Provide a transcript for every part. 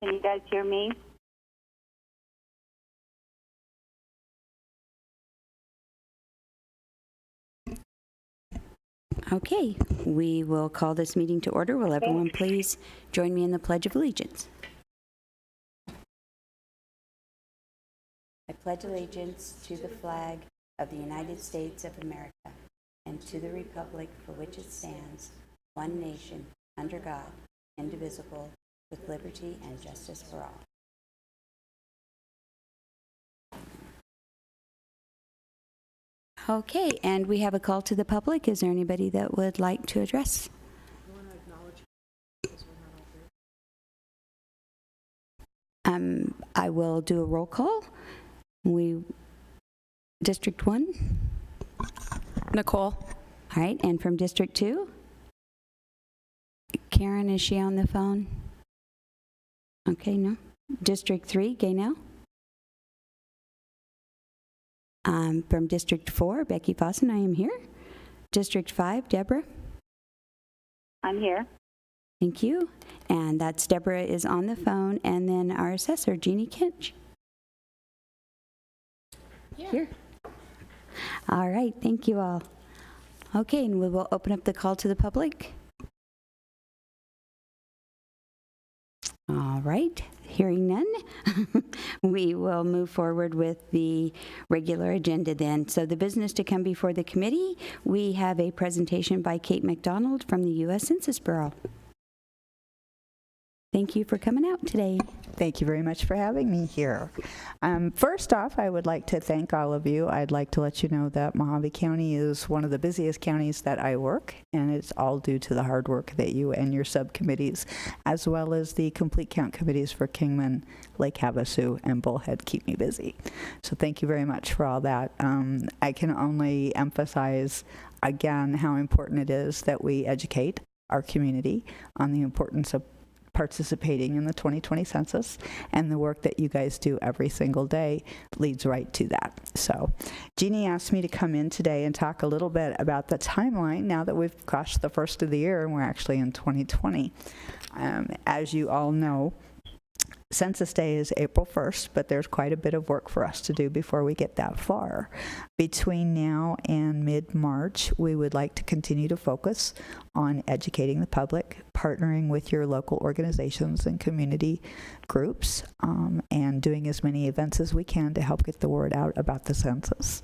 Can you guys hear me? Okay, we will call this meeting to order. Will everyone please join me in the Pledge of Allegiance? I pledge allegiance to the flag of the United States of America and to the republic for which it stands, one nation, under God, indivisible, with liberty and justice for all. Okay, and we have a call to the public. Is there anybody that would like to address? I will do a roll call. District 1? Nicole. All right, and from District 2? Karen, is she on the phone? Okay, no. District 3, Gaynell? From District 4, Becky Fossen, I am here. District 5, Deborah? I'm here. Thank you. And that's Deborah is on the phone, and then our assessor, Jeannie Kinch. Here. All right, thank you all. Okay, and we will open up the call to the public. All right, hearing none, we will move forward with the regular agenda then. So the business to come before the committee, we have a presentation by Kate McDonald from the U.S. Census Bureau. Thank you for coming out today. Thank you very much for having me here. First off, I would like to thank all of you. I'd like to let you know that Mojave County is one of the busiest counties that I work, and it's all due to the hard work that you and your subcommittees, as well as the complete count committees for Kingman, Lake Havasu, and Bullhead keep me busy. So thank you very much for all that. I can only emphasize again how important it is that we educate our community on the importance of participating in the 2020 census, and the work that you guys do every single day leads right to that. So Jeannie asked me to come in today and talk a little bit about the timeline now that we've crossed the first of the year and we're actually in 2020. As you all know, Census Day is April 1st, but there's quite a bit of work for us to do before we get that far. Between now and mid-March, we would like to continue to focus on educating the public, partnering with your local organizations and community groups, and doing as many events as we can to help get the word out about the census.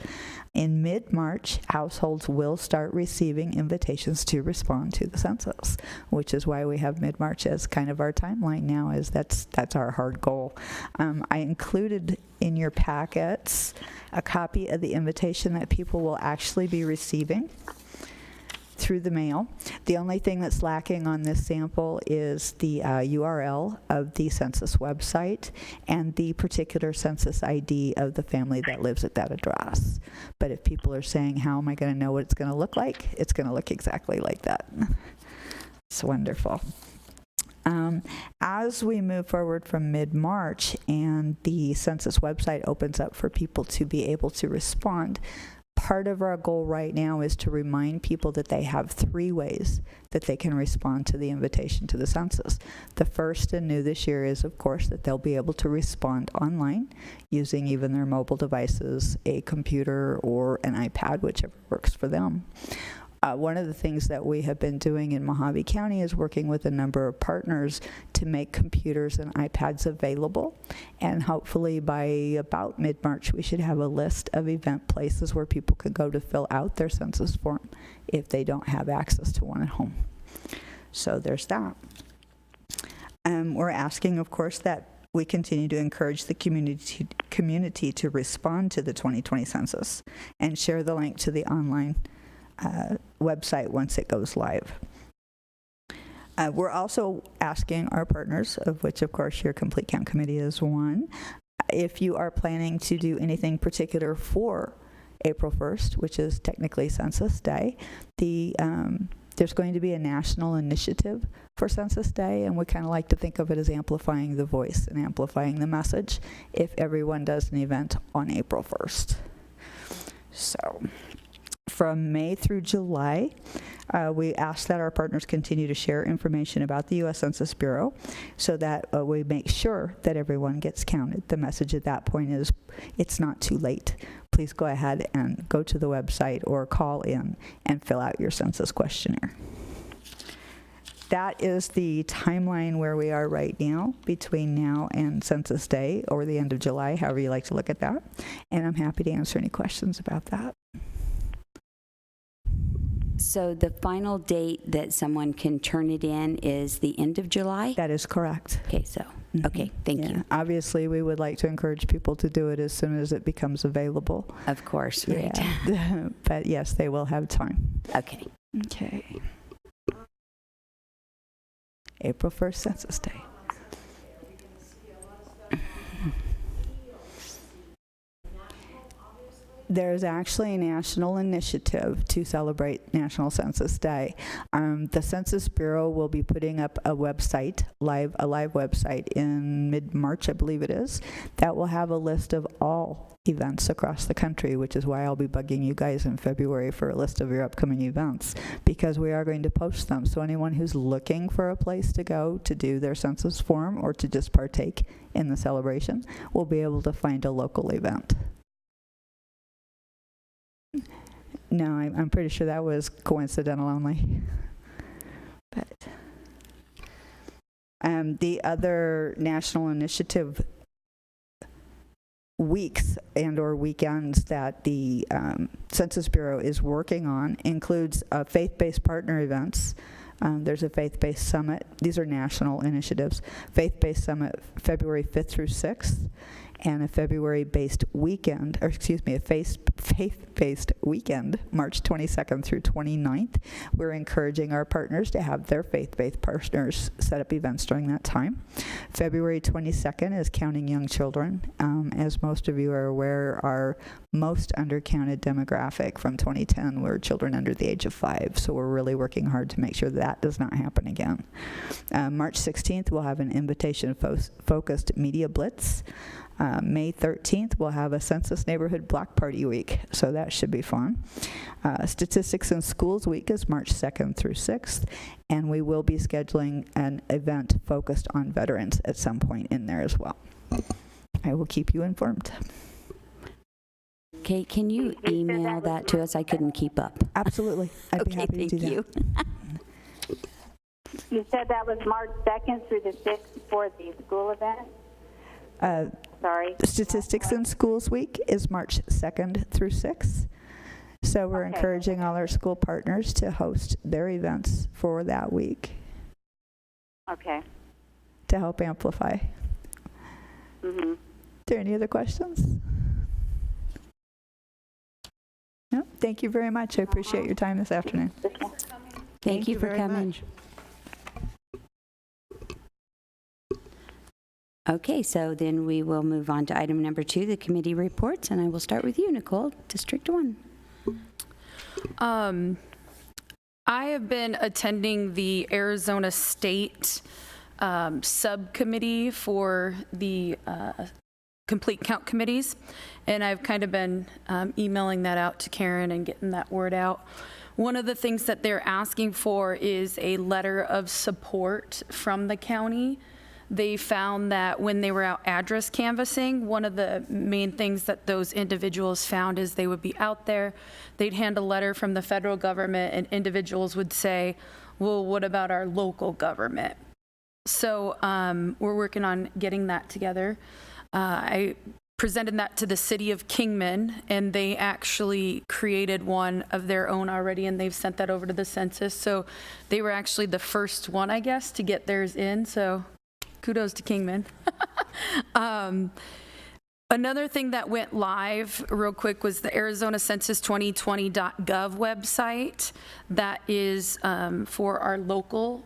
In mid-March, households will start receiving invitations to respond to the census, which is why we have mid-March as kind of our timeline now, is that's our hard goal. I included in your packets a copy of the invitation that people will actually be receiving through the mail. The only thing that's lacking on this sample is the URL of the census website and the particular census ID of the family that lives at that address. But if people are saying, how am I going to know what it's going to look like? It's going to look exactly like that. It's wonderful. As we move forward from mid-March and the census website opens up for people to be able to respond, part of our goal right now is to remind people that they have 3 ways that they can respond to the invitation to the census. The first and new this year is, of course, that they'll be able to respond online using even their mobile devices, a computer, or an iPad, whichever works for them. One of the things that we have been doing in Mojave County is working with a number of partners to make computers and iPads available. And hopefully by about mid-March, we should have a list of event places where people could go to fill out their census form if they don't have access to one at home. So there's that. We're asking, of course, that we continue to encourage the community to respond to the 2020 census and share the link to the online website once it goes live. We're also asking our partners, of which of course your Complete Count Committee is one, if you are planning to do anything particular for April 1st, which is technically Census Day, there's going to be a national initiative for Census Day, and we kind of like to think of it as amplifying the voice and amplifying the message if everyone does an event on April 1st. So from May through July, we ask that our partners continue to share information about the U.S. Census Bureau so that we make sure that everyone gets counted. The message at that point is it's not too late. Please go ahead and go to the website or call in and fill out your census questionnaire. That is the timeline where we are right now between now and Census Day, or the end of July, however you like to look at that. And I'm happy to answer any questions about that. So the final date that someone can turn it in is the end of July? That is correct. Okay, so, okay, thank you. Obviously, we would like to encourage people to do it as soon as it becomes available. Of course, right. Yeah. But yes, they will have time. Okay. Okay. April 1st, Census Day. There's actually a national initiative to celebrate National Census Day. The Census Bureau will be putting up a website, a live website in mid-March, I believe it is, that will have a list of all events across the country, which is why I'll be bugging you guys in February for a list of your upcoming events, because we are going to post them. So anyone who's looking for a place to go to do their census form or to just partake in the celebration will be able to find a local event. No, I'm pretty sure that was coincidental only. But the other national initiative weeks and or weekends that the Census Bureau is working on includes faith-based partner events. There's a faith-based summit. These are national initiatives. Faith-based summit February 5th through 6th, and a February-based weekend, or excuse me, a faith-based weekend, March 22nd through 29th. We're encouraging our partners to have their faith-based partners set up events during that time. February 22nd is Counting Young Children. As most of you are aware, our most undercounted demographic from 2010 were children under the age of 5, so we're really working hard to make sure that does not happen again. March 16th, we'll have an invitation-focused media blitz. May 13th, we'll have a Census Neighborhood Block Party Week, so that should be fun. Statistics in Schools Week is March 2nd through 6th, and we will be scheduling an event focused on veterans at some point in there as well. I will keep you informed. Okay, can you email that to us? I couldn't keep up. Absolutely. I'd be happy to do you. that. You said that was March 2nd through the 6th for the school event? Sorry. Statistics in Schools Week is March 2nd through 6th. So we're encouraging all our school partners to host their events for that week. Okay. To help amplify. Mm-hmm. Are there any other questions? No? Thank you very much. I appreciate your time this afternoon. Thank you for very coming. much. Okay, so then we will move on to item number 2, the committee reports, and I will start with you, Nicole, District 1. I have been attending the Arizona State subcommittee for the complete count committees, and I've kind of been emailing that out to Karen and getting that word out. One of the things that they're asking for is a letter of support from the county. They found that when they were out address canvassing, one of the main things that those individuals found is they would be out there, they'd hand a letter from the federal government, and individuals would say, well, what about our local government? So we're working on getting that together. I presented that to the city of Kingman, and they actually created one of their own already, and they've sent that over to the census. So they were actually the first one, I guess, to get theirs in. So kudos to Kingman. Another thing that went live real quick was the Arizona Census 2020.gov website. That is for our local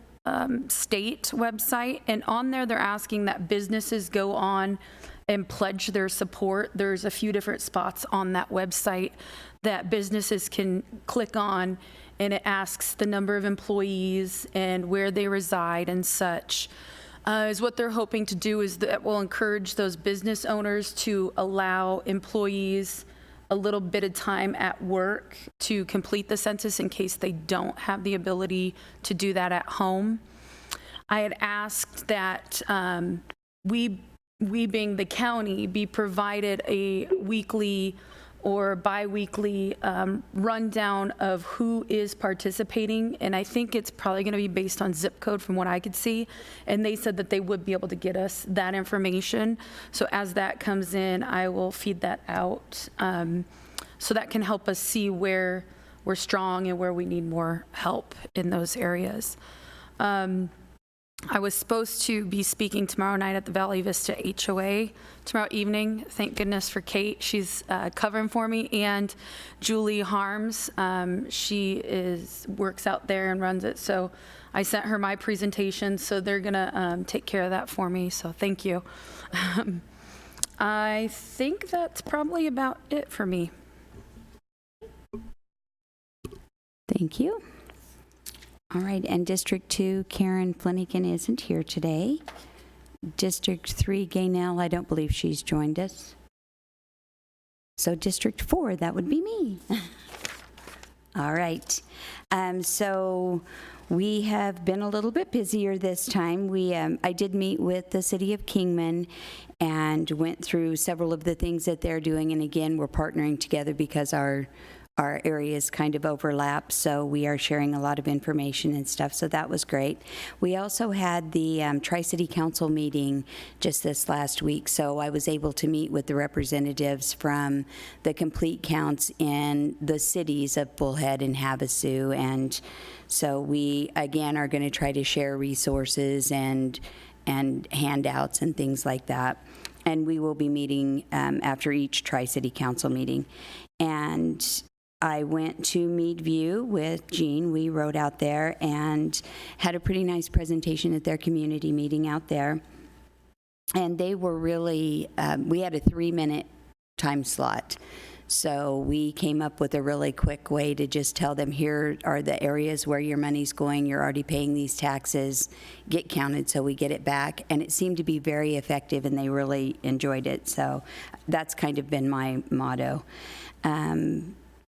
state website. And on there, they're asking that businesses go on and pledge their support. There's a few different spots on that website that businesses can click on, and it asks the number of employees and where they reside and such. Is what they're hoping to do is that will encourage those business owners to allow employees a little bit of time at work to complete the census in case they don't have the ability to do that at home. I had asked that we being the county, be provided a weekly or bi-weekly rundown of who is participating, and I think it's probably going to be based on zip code from what I could see, and they said that they would be able to get us that information. So as that comes in, I will feed that out, so that can help us see where we're strong and where we need more help in those areas. I was supposed to be speaking tomorrow night at the Valley Vista HOA tomorrow evening. Thank goodness for Kate. She's covering for me, and Julie Harms. She works out there and runs it. So I sent her my presentation, so they're gonna take care of that for me. So thank you. I think that's probably about it for me. Thank you. All right, and District 2, Karen Flanagan isn't here today. District 3, Gaynell, I don't believe she's joined us. So District 4, that would be me. All right. So we have been a little bit busier this time. I did meet with the City of Kingman and went through several of the things that they're doing. And again, we're partnering together because our areas kind of overlap, so we are sharing a lot of information and stuff, so that was great. We also had the Tri-City Council meeting just this last week, so I was able to meet with the representatives from the complete counts in the cities of Bullhead and Havasu, and so we, again, are going to try to share resources and handouts and things like that. And we will be meeting after each Tri-City Council meeting. And I went to Meadview with Jean. We rode out there and had a pretty nice presentation at their community meeting out there. And they were really, we had a 3-minute time slot. So we came up with a really quick way to just tell them, here are the areas where your money's going. You're already paying these taxes. Get counted so we get it back. And it seemed to be very effective, and they really enjoyed it. So that's kind of been my motto.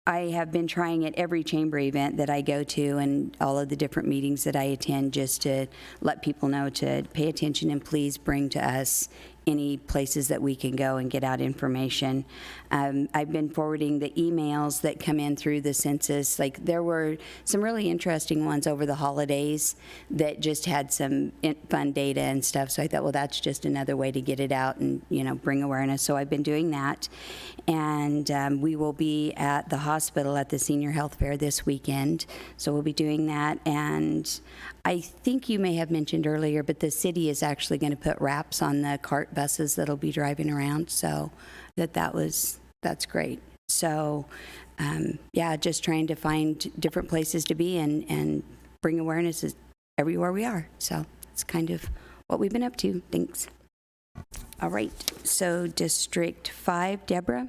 I have been trying at every chamber event that I go to and all of the different meetings that I attend just to let people know to pay attention and please bring to us any places that we can go and get out information. I've been forwarding the emails that come in through the census. Like, there were some really interesting ones over the holidays that just had some fun data and stuff. So I thought, well, that's just another way to get it out and, you know, bring awareness. So I've been doing that. And we will be at the hospital at the Senior Health Fair this weekend. So we'll be doing that. And I think you may have mentioned earlier, but the city is actually going to put wraps on the cart buses that'll be driving around. So that's great. So yeah, just trying to find different places to be and bring awareness everywhere we are. So it's kind of what we've been up to. Thanks. All right. So District 5, Deborah.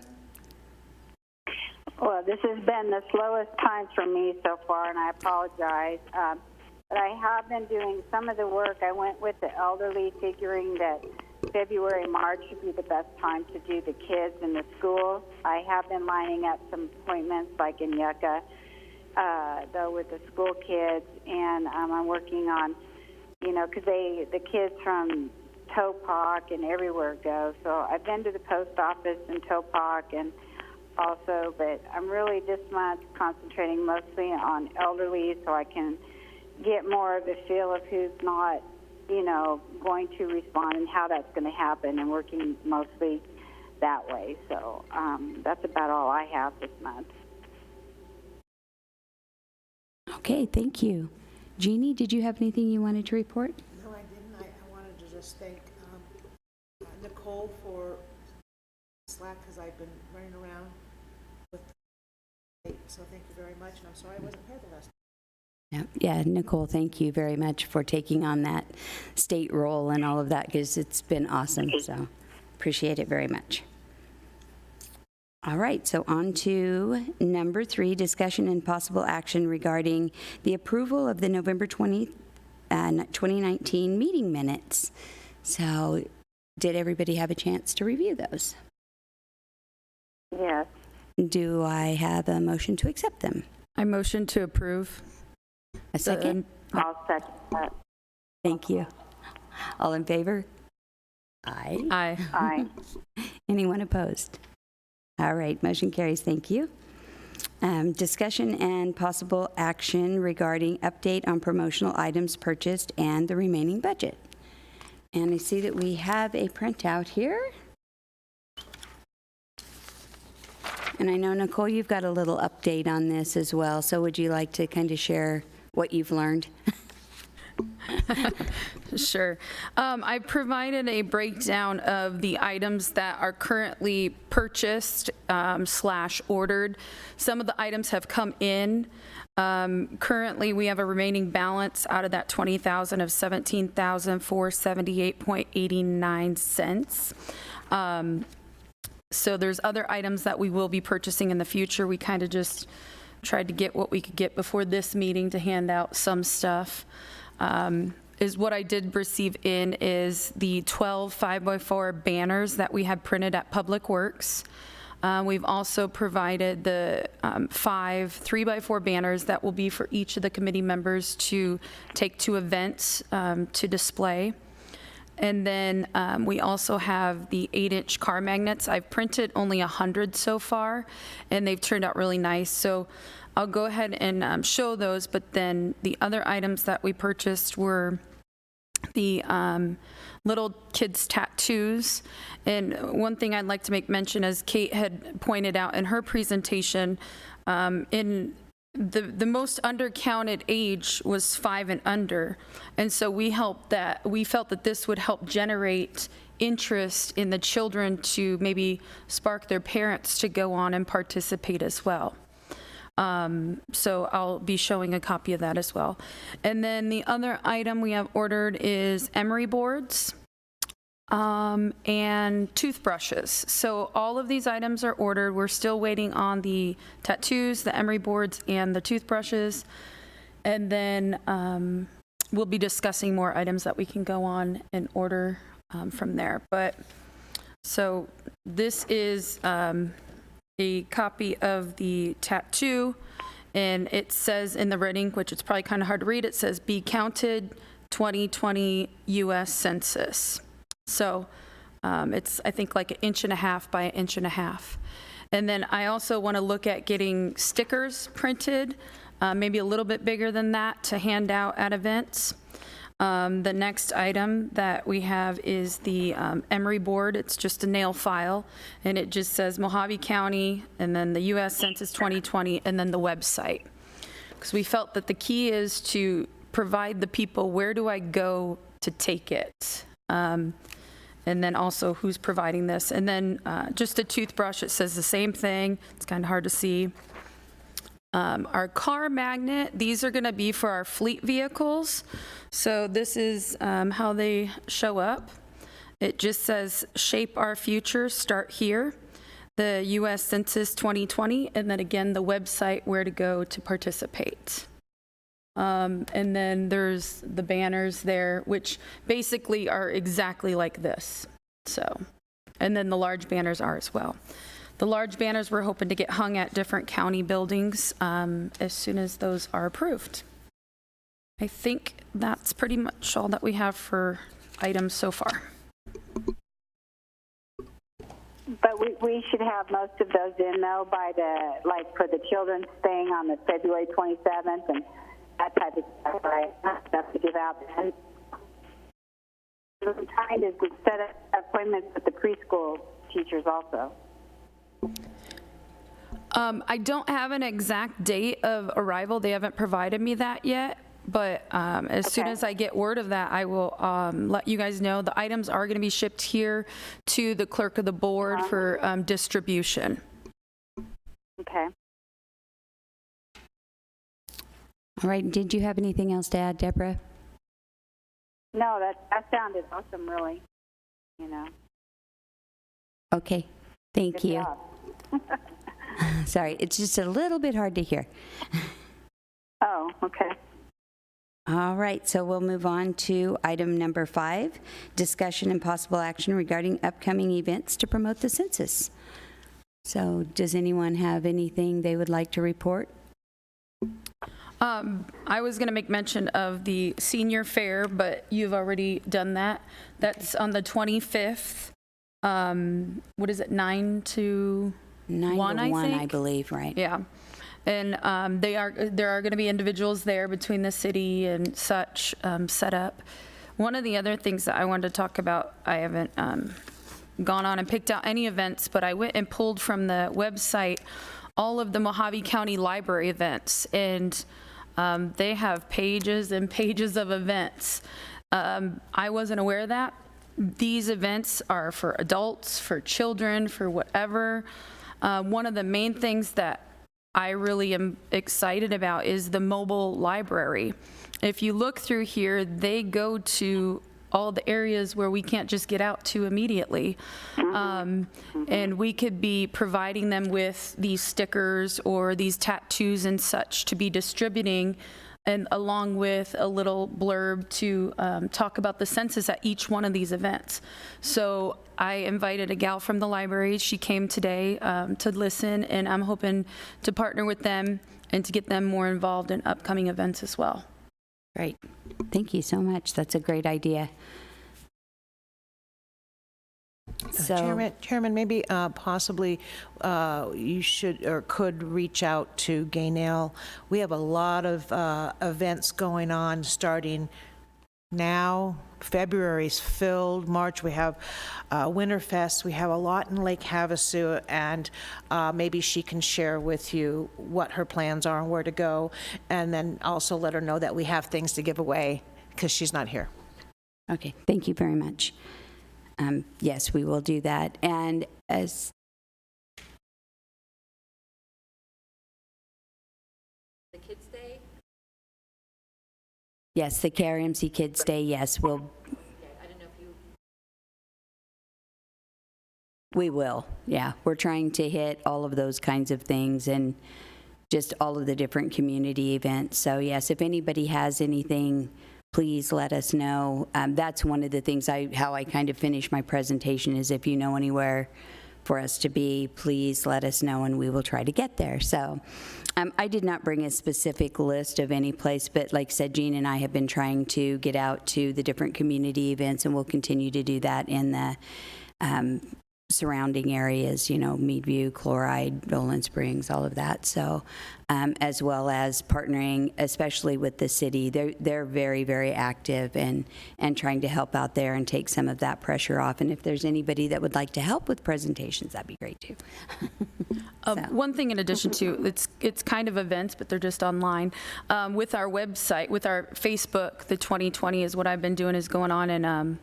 Well, this has been the slowest time for me so far, and I apologize. But I have been doing some of the work. I went with the elderly, figuring that February, March would be the best time to do the kids in the schools. I have been lining up some appointments, like in Yucca, though, with the school kids, and I'm working on, you know, because the kids from Topak and everywhere go. So I've been to the post office in Topak and also, but I'm really this month concentrating mostly on elderly so I can get more of a feel of who's not, you know, going to respond and how that's going to happen, and working mostly that way. So that's about all I have this month. Okay, thank you. Jeannie, did you have anything you wanted to report? No, I didn't. I wanted to just thank Nicole for Slack, because I've been running around with the, so thank you very much. And I'm sorry I wasn't here the last time. Yeah, Nicole, thank you very much for taking on that state role and all of that, because it's been awesome. So appreciate it very much. All right, so on to number 3, discussion and possible action regarding the approval of the November 2019 meeting minutes. So did everybody have a chance to review those? Yes. Do I have a motion to accept them? I motion to approve. A second? I'll second that. Thank you. All in favor? Aye. Aye. Aye. Anyone opposed? All right, motion carries. Thank you. Discussion and possible action regarding update on promotional items purchased and the remaining budget. And I see that we have a printout here. And I know, Nicole, you've got a little update on this as well. So would you like to kind of share what you've learned? Sure. I provided a breakdown of the items that are currently purchased / ordered. Some of the items have come in. Currently, we have a remaining balance out of that $20,000 of $17,478.89 cents. So there's other items that we will be purchasing in the future. We kind of just tried to get what we could get before this meeting to hand out some stuff. Is what I did receive in is the 12 5x4 banners that we had printed at Public Works. We've also provided the 5 3x4 banners that will be for each of the committee members to take to events to display. And then we also have the 8-inch car magnets. I've printed only 100 so far, and they've turned out really nice. So I'll go ahead and show those, but then the other items that we purchased were the little kids' tattoos. And one thing I'd like to make mention, as Kate had pointed out in her presentation, in the most undercounted age was 5 and under. And so we felt that this would help generate interest in the children to maybe spark their parents to go on and participate as well. So I'll be showing a copy of that as well. And then the other item we have ordered is emery boards and toothbrushes. So all of these items are ordered. We're still waiting on the tattoos, the emery boards, and the toothbrushes. And then we'll be discussing more items that we can go on and order from there. But so this is a copy of the tattoo, and it says in the red ink, which it's probably kind of hard to read, it says "Be Counted 2020 U.S. Census." So it's, I think, like 1.5 inches by 1.5 inches. And then I also want to look at getting stickers printed, maybe a little bit bigger than that, to hand out at events. The next item that we have is the emery board. It's just a nail file, and it just says Mojave County, and then the U.S. Census 2020, and then the website. Because we felt that the key is to provide the people, where do I go to take it? And then also who's providing this. And then just a toothbrush, it says the same thing. It's kind of hard to see. Our car magnet, these are going to be for our fleet vehicles. So this is how they show up. It just says, "Shape Our Future, Start Here." The U.S. Census 2020, and then again, the website, where to go to participate. And then there's the banners there, which basically are exactly like this. So, and then the large banners are as well. The large banners we're hoping to get hung at different county buildings as soon as those are approved. I think that's pretty much all that we have for items so far. But we should have most of those in, though, by for the children's thing on the February 27th and that type of stuff, right? Stuff to give out then. What I'm trying to set up appointments with the preschool teachers also. I don't have an exact date of arrival. They haven't provided me that yet. But as soon as I get word of that, I will let you guys know. The items are going to be shipped here to the clerk of the board for distribution. Okay. All right, did you have anything else to add, Deborah? No, that sounded awesome, really. You know. Okay, thank Good you. job. Sorry, it's just a little bit hard to hear. Oh, okay. All right, so we'll move on to item number 5, discussion and possible action regarding upcoming events to promote the census. So does anyone have anything they would like to report? I was going to make mention of the senior fair, but you've already done that. That's on the 25th. What is it, 9 to 9 1, to I 1, think? I believe, right? Yeah. And there are going to be individuals there between the city and such set up. One of the other things that I wanted to talk about, I haven't gone on and picked out any events, but I went and pulled from the website all of the Mojave County Library events, and they have pages and pages of events. I wasn't aware of that. These events are for adults, for children, for whatever. One of the main things that I really am excited about is the mobile library. If you look through here, they go to all the areas where we can't just get out to immediately. And we could be providing them with these stickers or these tattoos and such to be distributing, and along with a little blurb to talk about the census at each one of these events. So I invited a gal from the library. She came today to listen, and I'm hoping to partner with them and to get them more involved in upcoming events as well. Great. Thank you so much. That's a great idea. So, Chairman, maybe possibly you should or could reach out to Gaynell. We have a lot of events going on starting now. February's filled. March we have Winterfest. We have a lot in Lake Havasu, and maybe she can share with you what her plans are and where to go, and then also let her know that we have things to give away because she's not here. okay, thank you very much. Yes, we will do that. And as the Kids Day? Yes, the KRMC Kids Day, yes, we'll. I don't know if you. We will, yeah. We're trying to hit all of those kinds of things and just all of the different community events. So yes, if anybody has anything, please let us know. That's one of the things how I kind of finish my presentation is if you know anywhere for us to be, please let us know and we will try to get there. So I did not bring a specific list of any place, but like I said, Jean and I have been trying to get out to the different community events, and we'll continue to do that in the surrounding areas, you know, Meadview, Chloride, Dolan Springs, all of that. So as well as partnering, especially with the city, they're very, very active and trying to help out there and take some of that pressure off. And if there's anybody that would like to help with presentations, that'd be great too. So. One thing in addition to, it's kind of events, but they're just online. With our website, with our Facebook, the 2020 is what I've been doing, is going on and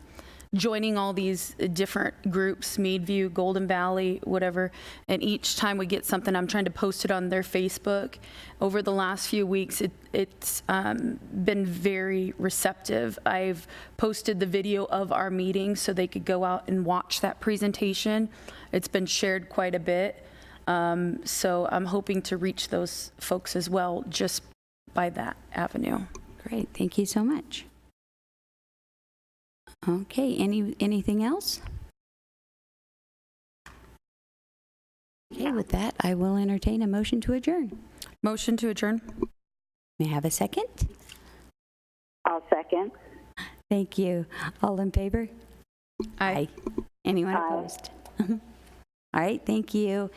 joining all these different groups, Meadview, Golden Valley, whatever, and each time we get something, I'm trying to post it on their Facebook. Over the last few weeks, it's been very receptive. I've posted the video of our meeting so they could go out and watch that presentation. It's been shared quite a bit, so I'm hoping to reach those folks as well just by that avenue. Great, thank you so much. Okay, anything else? Okay, with that, I will entertain a motion to adjourn. Motion to adjourn. May I have a second? I'll second. Thank you. All in favor? Aye. Anyone Aye. opposed? All right, thank you.